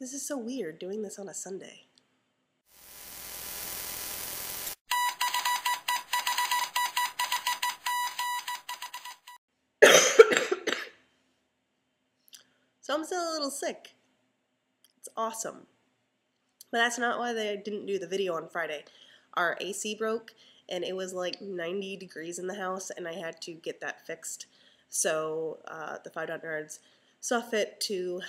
This is so weird, doing this on a Sunday. So I'm still a little sick. It's awesome. But that's not why they didn't do the video on Friday. Our AC broke, and it was like 90 degrees in the house, and I had to get that fixed. So the fivedotnerds saw fit to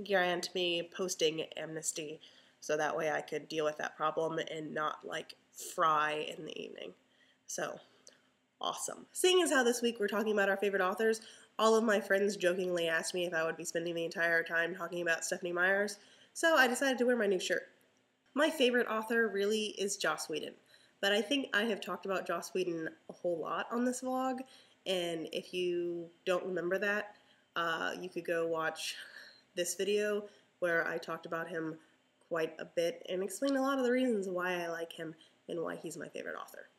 grant me posting amnesty, so that way I could deal with that problem and not like fry in the evening. So awesome. Seeing as how this week we're talking about our favorite authors, all of my friends jokingly asked me if I would be spending the entire time talking about Stephanie Meyers, so I decided to wear my new shirt. My favorite author really is Joss Whedon, but I think I have talked about Joss Whedon a whole lot on this vlog, and if you don't remember that, you could go watch this video where I talked about him quite a bit and explained a lot of the reasons why I like him and why he's my favorite author.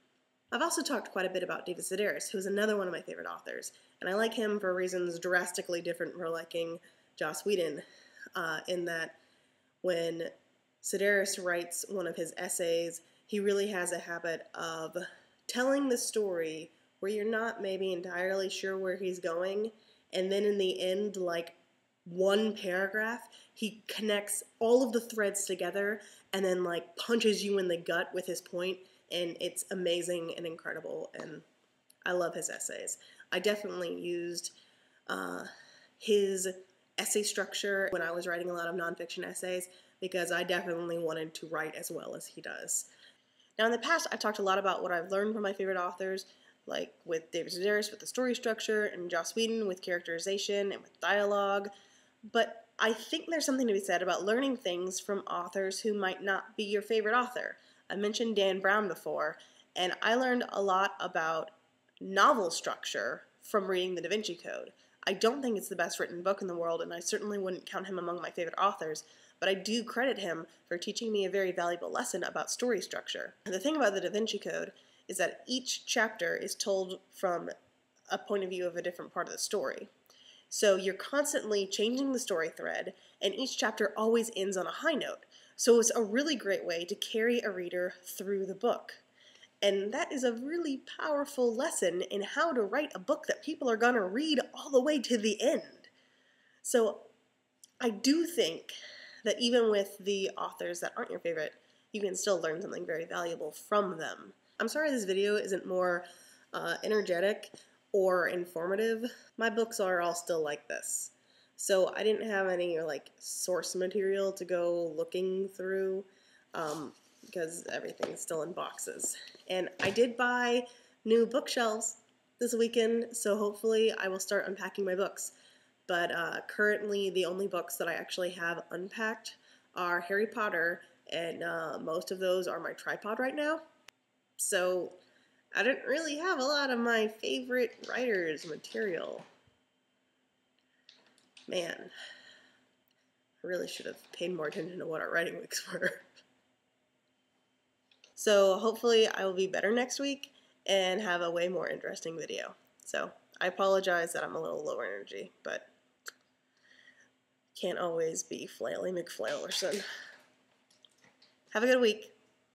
I've also talked quite a bit about David Sedaris, who's another one of my favorite authors, and I like him for reasons drastically different from liking Joss Whedon, in that when Sedaris writes one of his essays, he really has a habit of telling the story where you're not maybe entirely sure where he's going, and then in the end, like one paragraph, he connects all of the threads together and then like punches you in the gut with his point, and it's amazing and incredible, and I love his essays. I definitely used his essay structure when I was writing a lot of nonfiction essays because I definitely wanted to write as well as he does. Now in the past, I've talked a lot about what I've learned from my favorite authors, like with David Sedaris with the story structure, and Joss Whedon with characterization and with dialogue, but I think there's something to be said about learning things from authors who might not be your favorite author. I mentioned Dan Brown before, and I learned a lot about novel structure from reading The Da Vinci Code. I don't think it's the best written book in the world, and I certainly wouldn't count him among my favorite authors, but I do credit him for teaching me a very valuable lesson about story structure. And the thing about The Da Vinci Code is that each chapter is told from a point of view of a different part of the story. So you're constantly changing the story thread, and each chapter always ends on a high note. So it's a really great way to carry a reader through the book. And that is a really powerful lesson in how to write a book that people are going to read all the way to the end. So I do think that even with the authors that aren't your favorite, you can still learn something very valuable from them. I'm sorry this video isn't more energetic or informative. My books are all still like this. So I didn't have any like source material to go looking through because everything's still in boxes. And I did buy new bookshelves this weekend, so hopefully I will start unpacking my books. But currently the only books that I actually have unpacked are Harry Potter, and most of those are my tripod right now. So I didn't really have a lot of my favorite writers' material. Man, I really should have paid more attention to what our writing weeks were. So hopefully I will be better next week and have a way more interesting video. So I apologize that I'm a little low energy, but can't always be Flaily McFlailerson. Have a good week.